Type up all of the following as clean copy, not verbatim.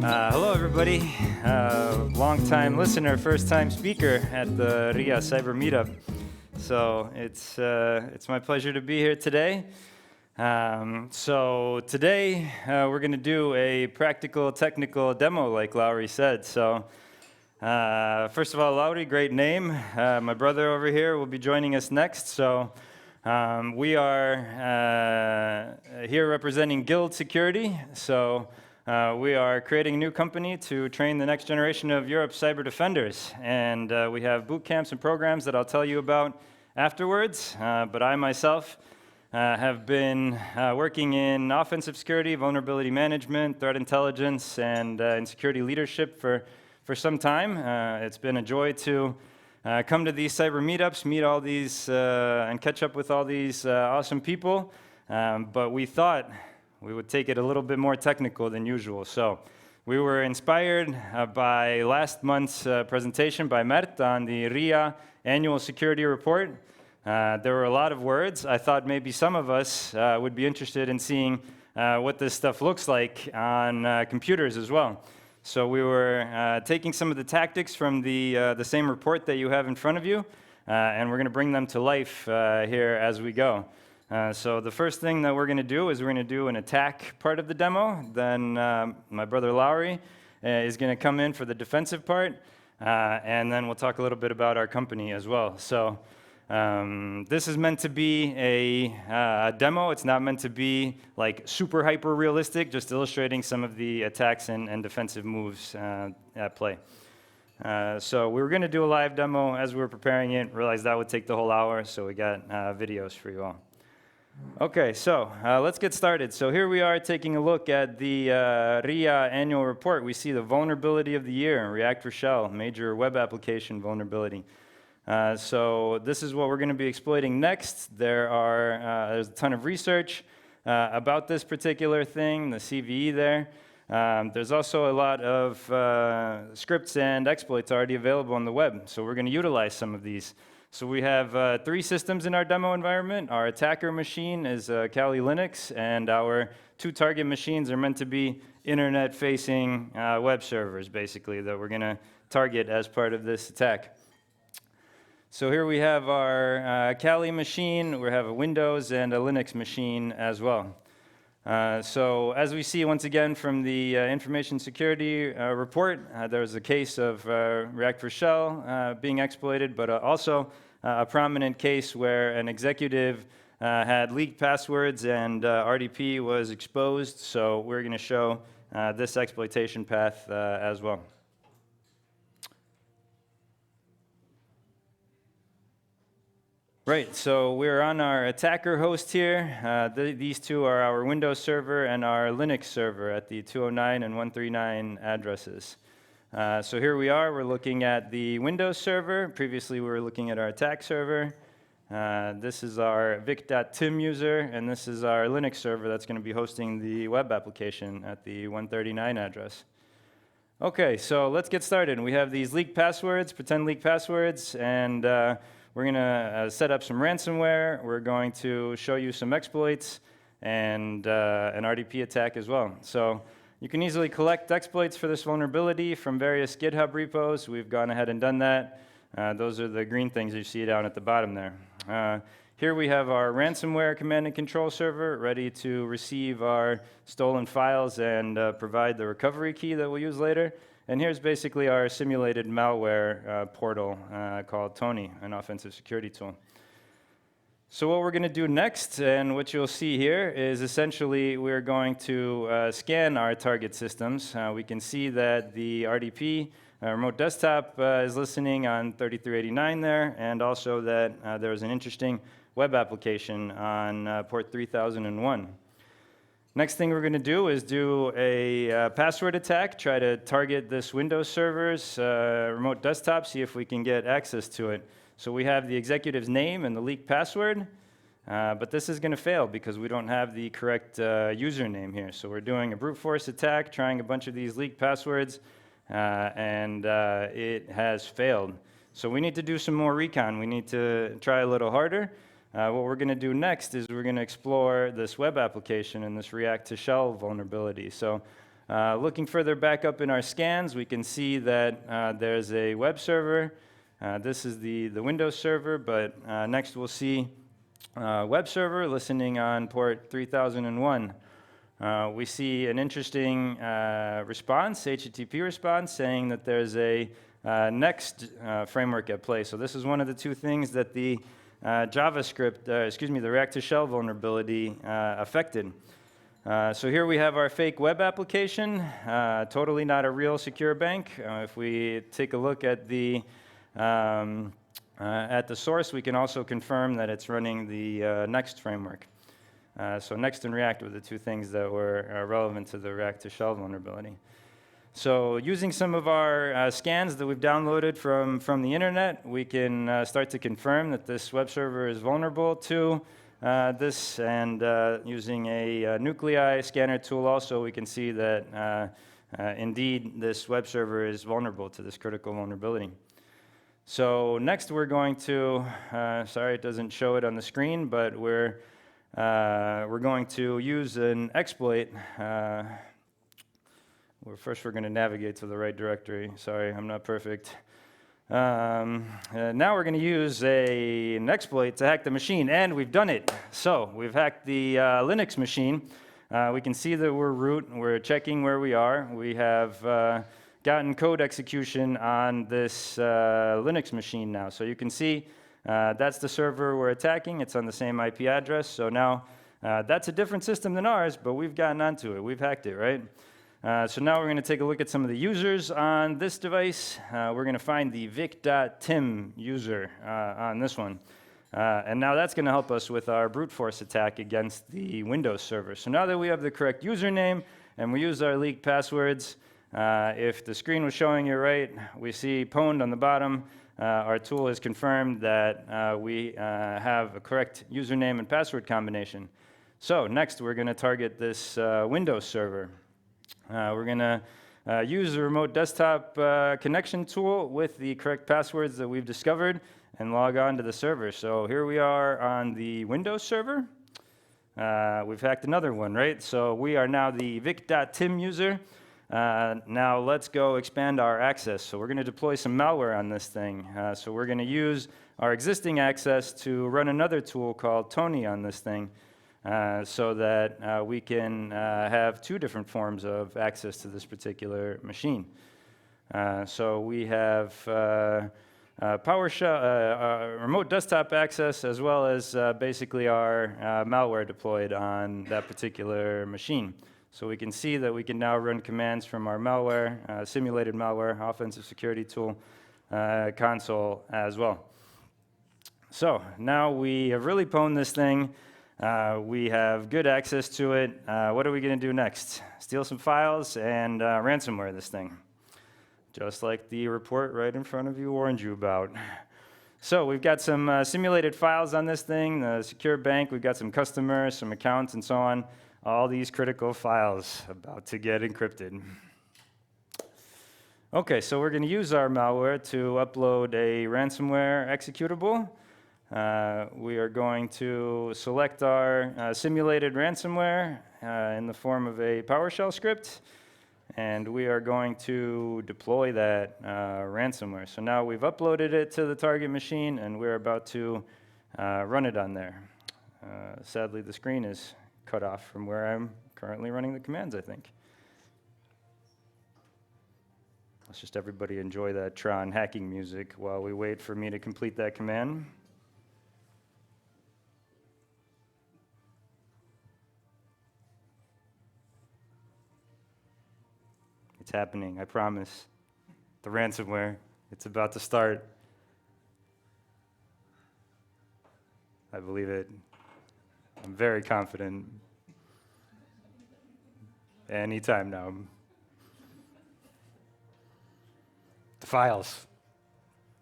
Hello, everybody. Long-time listener, first-time speaker at the RIA CyberMeetUp. So it's my pleasure to be here today. So today we're going to do a practical, technical demo, like Lauri said. So first of all, Lauri, great name. My brother over here will be joining us next. So we are here representing Guild Security. So we are creating a new company to train the next generation of Europe's cyber defenders. And we have boot camps and programs that I'll tell you about afterwards. But I myself have been working in offensive security, vulnerability management, threat intelligence, and in security leadership for some time. It's been a joy to come to these cyber meetups, meet all these, and catch up with all these awesome people. But we thought we would take it a little bit more technical than usual. So we were inspired by last month's presentation by Mert on the RIA annual security report. There were a lot of words. I thought maybe some of us would be interested in seeing what this stuff looks like on computers as well. So we were taking some of the tactics from the same report that you have in front of you, and we're going to bring them to life here as we go. So the first thing that we're going to do is we're going to do an attack part of the demo. Then my brother Lauri is going to come in for the defensive part, and then we'll talk a little bit about our company as well. So this is meant to be a demo. It's not meant to be like super hyper realistic, just illustrating some of the attacks and defensive moves at play. So we were going to do a live demo as we were preparing it, realized that would take the whole hour, so we got videos for you all. Okay, so let's get started. So here we are taking a look at the RIA annual report. We see the vulnerability of the year, React for Shell, major web application vulnerability. So this is what we're going to be exploiting next. There's a ton of research about this particular thing, the CVE there. There's also a lot of scripts and exploits already available on the web, so we're going to utilize some of these. So we have 3 systems in our demo environment. Our attacker machine is Kali Linux, and our 2 target machines are meant to be internet-facing web servers, basically, that we're going to target as part of this attack. So here we have our Kali machine. We have a Windows and a Linux machine as well. So as we see once again from the information security report, there was a case of React for Shell being exploited, but also a prominent case where an executive had leaked passwords and RDP was exposed. So we're going to show this exploitation path as well. Right, so we're on our attacker host here. These 2 are our Windows server and our Linux server at the 209 and 139 addresses. So here we are, we're looking at the Windows server. Previously we were looking at our attack server. This is our vic.tim user, and this is our Linux server that's going to be hosting the web application at the 139 address. Okay, so let's get started. We have these leaked passwords, pretend leaked passwords, and we're going to set up some ransomware. We're going to show you some exploits and an RDP attack as well. So you can easily collect exploits for this vulnerability from various GitHub repos. We've gone ahead and done that. Those are the green things you see down at the bottom there. Here we have our ransomware command and control server ready to receive our stolen files and provide the recovery key that we'll use later. And here's basically our simulated malware portal called Tony, an offensive security tool. So what we're going to do next, and what you'll see here, is essentially we're going to scan our target systems. We can see that the RDP, remote desktop, is listening on 3389 there, and also that there was an interesting web application on port 3001. Next thing we're going to do is do a password attack, try to target this Windows server's remote desktop, see if we can get access to it. So we have the executive's name and the leaked password, but this is going to fail because we don't have the correct username here. So we're doing a brute force attack, trying a bunch of these leaked passwords, and it has failed. So we need to do some more recon. We need to try a little harder. What we're going to do next is we're going to explore this web application and this React to Shell vulnerability. So Looking further back up in our scans, we can see that there's a web server. This is the Windows server, but next we'll see web server listening on port 3001. We see an interesting response, HTTP response, saying that there's a next framework at play. So this is one of the two things that the the React to Shell vulnerability affected. So here we have our fake web application, totally not a real secure bank. If we take a look at the source, we can also confirm that it's running the Next framework. So Next and React were the two things that were relevant to the React to Shell vulnerability. So using some of our scans that we've downloaded from the internet, we can start to confirm that this web server is vulnerable to this, and using a nuclei scanner tool also, we can see that indeed this web server is vulnerable to this critical vulnerability. So next we're going to, sorry it doesn't show it on the screen, but we're going to use an exploit. First we're going to navigate to the right directory. Sorry, I'm not perfect. Now we're going to use an exploit to hack the machine, and we've done it. So we've hacked the Linux machine. We can see that we're root. We're checking where we are. We have gotten code execution on this Linux machine now. So you can see that's the server we're attacking. It's on the same IP address. So now that's a different system than ours, but we've gotten onto it. We've hacked it, right? So now we're going to take a look at some of the users on this device. We're going to find the vic.tim user on this one. And now that's going to help us with our brute force attack against the Windows server. So now that we have the correct username and we use our leaked passwords, if the screen was showing you right, we see pwned on the bottom. Our tool has confirmed that we have a correct username and password combination. So next we're going to target this Windows server. We're going to use the remote desktop connection tool with the correct passwords that we've discovered and log on to the server. So here we are on the Windows server. We've hacked another one, right? So we are now the vic.tim user. Now let's go expand our access. So we're going to deploy some malware on this thing. So we're going to use our existing access to run another tool called Tony on this thing. So that we can have two different forms of access to this particular machine. So we have PowerShell, remote desktop access, as well as basically our malware deployed on that particular machine. So we can see that we can now run commands from our malware, simulated malware, offensive security tool console as well. So now we have really pwned this thing. We have good access to it. What are we going to do next? Steal some files and ransomware this thing, just like the report right in front of you warned you about. So we've got some simulated files on this thing, the secure bank. We've got some customers, some accounts, and so on. All these critical files about to get encrypted. Okay, so we're going to use our malware to upload a ransomware executable. We are going to select our simulated ransomware in the form of a PowerShell script, and we are going to deploy that ransomware. So now we've uploaded it to the target machine, and we're about to run it on there. Sadly, the screen is cut off from where I'm currently running the commands, I think. Let's just everybody enjoy that Tron hacking music while we wait for me to complete that command. It's happening, I promise. The ransomware, it's about to start. I believe it. I'm very confident. Anytime now. The files,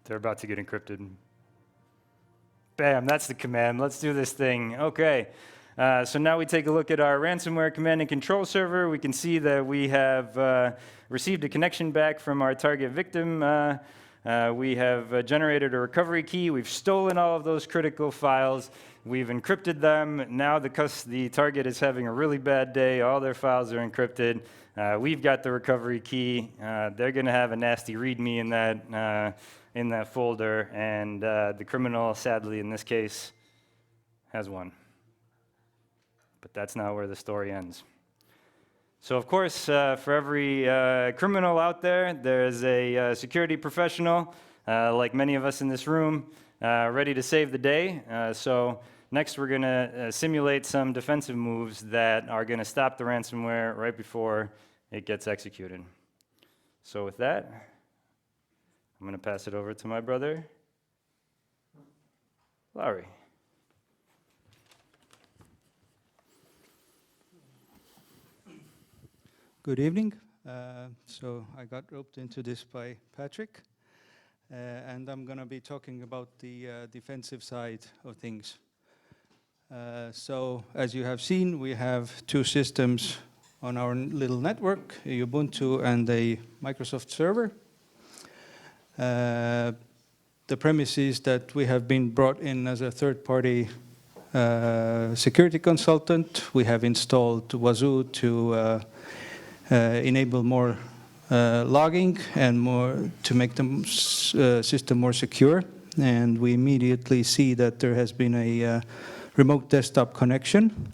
they're about to get encrypted. Bam, that's the command. Let's do this thing. Okay. So now we take a look at our ransomware command and control server. We can see that we have received a connection back from our target victim We have generated a recovery key. We've stolen all of those critical files. We've encrypted them. Now the target is having a really bad day. All their files are encrypted. We've got the recovery key. They're going to have a nasty README in that folder, and the criminal, sadly, in this case, has won. But that's not where the story ends. So, of course, for every criminal out there, there's a security professional, like many of us in this room, ready to save the day. So next, we're going to simulate some defensive moves that are going to stop the ransomware right before it gets executed. So with that, I'm going to pass it over to my brother, Lauri. Good evening. So I got roped into this by Patrik, and I'm going to be talking about the defensive side of things. So as you have seen, we have two systems on our little network, a Ubuntu and a Microsoft server. The premise is that we have been brought in as a third-party security consultant. We have installed Wazoo to enable more logging and more to make the system more secure. And we immediately see that there has been a remote desktop connection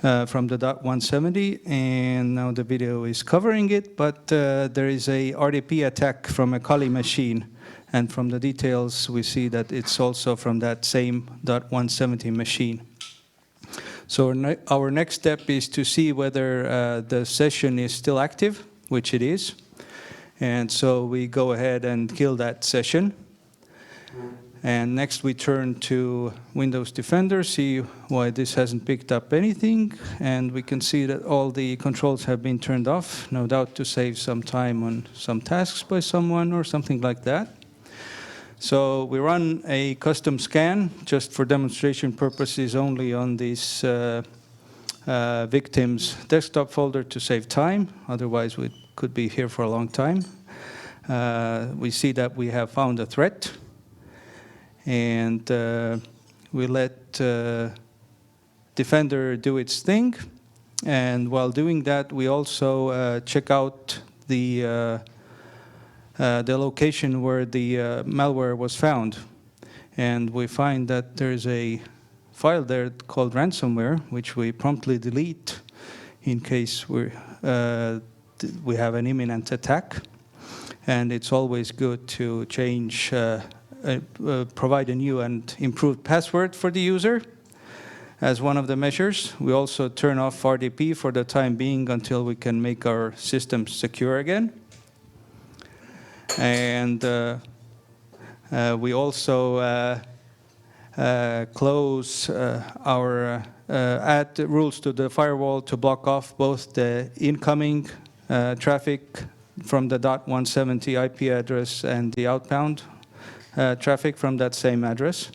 from the .170, and now the video is covering it, but there is a RDP attack from a Kali machine, and from the details we see that it's also from that same .170 machine. So our next step is to see whether the session is still active, which it is. And so we go ahead and kill that session. And next we turn to Windows Defender, see why this hasn't picked up anything. And we can see that all the controls have been turned off, no doubt to save some time on some tasks by someone or something like that. So we run a custom scan just for demonstration purposes only on this victim's desktop folder to save time. Otherwise, we could be here for a long time. We see that we have found a threat. And we let Defender do its thing. And while doing that, we also check out the location where the malware was found. And we find that there's a file there called ransomware, which we promptly delete in case we have an imminent attack. And it's always good to change, provide a new and improved password for the user as one of the measures. We also turn off RDP for the time being until we can make our system secure again. And we also close add rules to the firewall to block off both the incoming traffic from the .170 IP address and the outbound traffic from that same address.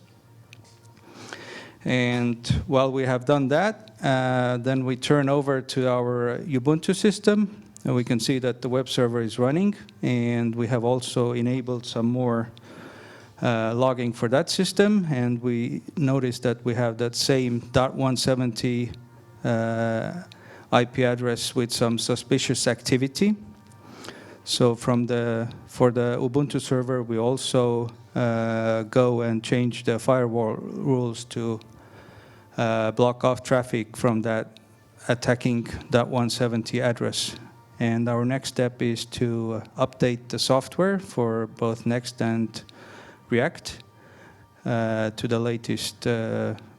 And while we have done that, then we turn over to our Ubuntu system. And we can see that the web server is running, and we have also enabled some more logging for that system. And we notice that we have that same .170 IP address with some suspicious activity. So for the Ubuntu server, we also go and change the firewall rules to block off traffic from that attacking .170 address. And our next step is to update the software for both Next and React to the latest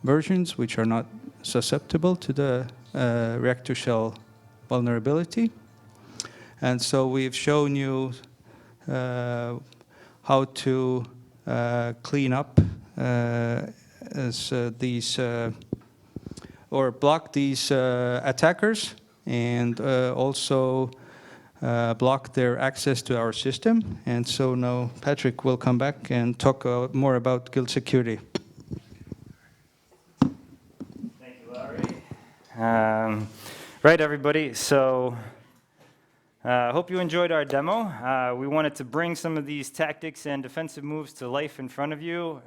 versions, which are not susceptible to the React-to-Shell vulnerability. And so we've shown you how to clean up these or block these attackers, and also block their access to our system. And so now Patrik will come back and talk more about guild security. Thank you, Lauri. Right, everybody. So Hope you enjoyed our demo. We wanted to bring some of these tactics and defensive moves to life in front of you.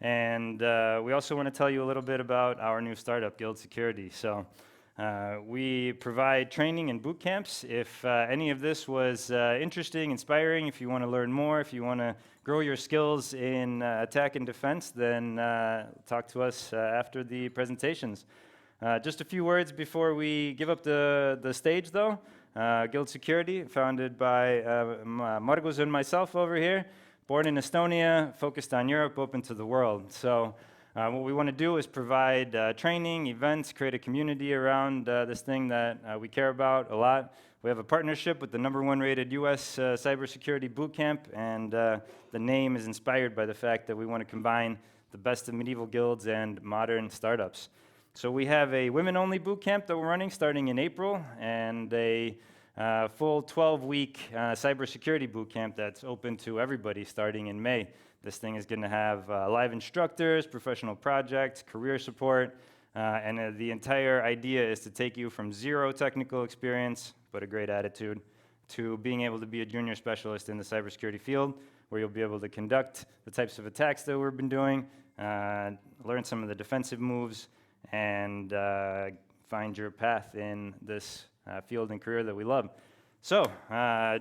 And we also want to tell you a little bit about our new startup, Guild Security. So we provide training and boot camps. If any of this was interesting, inspiring, if you want to learn more, if you want to grow your skills in attack and defense, then talk to us after the presentations. Just a few words before we give up the stage, though. Guild Security, founded by Margus and myself over here, born in Estonia, focused on Europe, open to the world. So what we want to do is provide training, events, create a community around this thing that we care about a lot. We have a partnership with the #1 rated US cybersecurity bootcamp, and the name is inspired by the fact that we want to combine the best of medieval guilds and modern startups. So we have a women-only bootcamp that we're running starting in April, and a full 12-week cybersecurity bootcamp that's open to everybody starting in May. This thing is going to have live instructors, professional projects, career support, and the entire idea is to take you from zero technical experience, but a great attitude, to being able to be a junior specialist in the cybersecurity field, where you'll be able to conduct the types of attacks that we've been doing, learn some of the defensive moves, and find your path in this field and career that we love. So,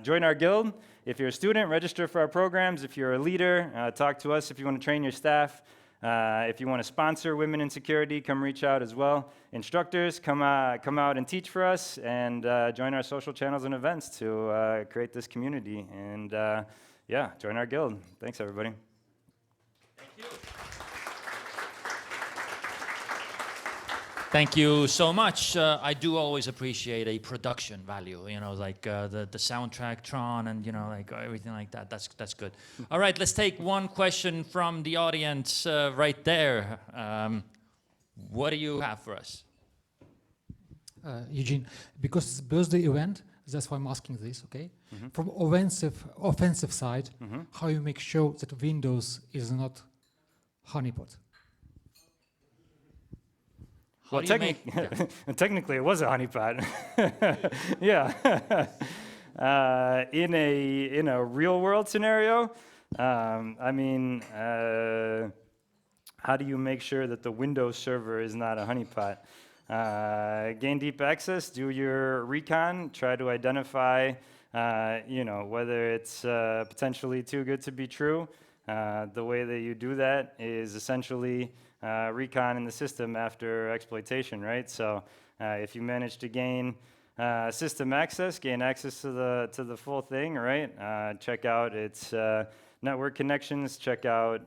join our guild. If you're a student, register for our programs. If you're a leader, talk to us. If you want to train your staff, if you want to sponsor women in security, come reach out as well. Instructors, come out and teach for us, and join our social channels and events to create this community. And yeah, join our guild. Thanks, everybody. Thank you. Thank you so much. I do always appreciate a production value, you know, like the soundtrack, Tron, and you know, like everything like that. That's good. All right, let's take one question from the audience right there. What do you have for us? Eugene, because it's a birthday event, that's why I'm asking this, okay? Mm-hmm. From offensive side, mm-hmm. How you make sure that Windows is not honeypot? Well, technically, it was a honeypot. Yeah. In a real world scenario, I mean, how do you make sure that the Windows server is not a honeypot? Gain deep access, do your recon, try to identify, you know, whether it's potentially too good to be true. The way that you do that is essentially recon in the system after exploitation, right? So if you manage to gain system access, gain access to the full thing, right? Check out its network connections, check out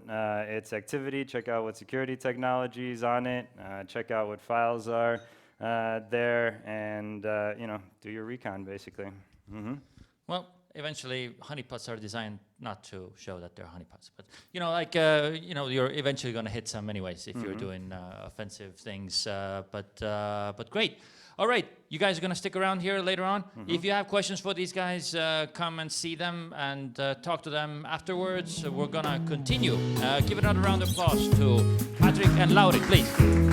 its activity, check out what security technology is on it, check out what files are there, and you know, do your recon basically. Mm-hmm. Well, eventually, honeypots are designed not to show that they're honeypots, but you know, like you know, you're eventually going to hit some anyways if mm-hmm. you're doing offensive things. But great. All right, you guys are going to stick around here later on. Mm-hmm. If you have questions for these guys, come and see them and talk to them afterwards. We're going to continue. Give another round of applause to Patrik and Lauri, please.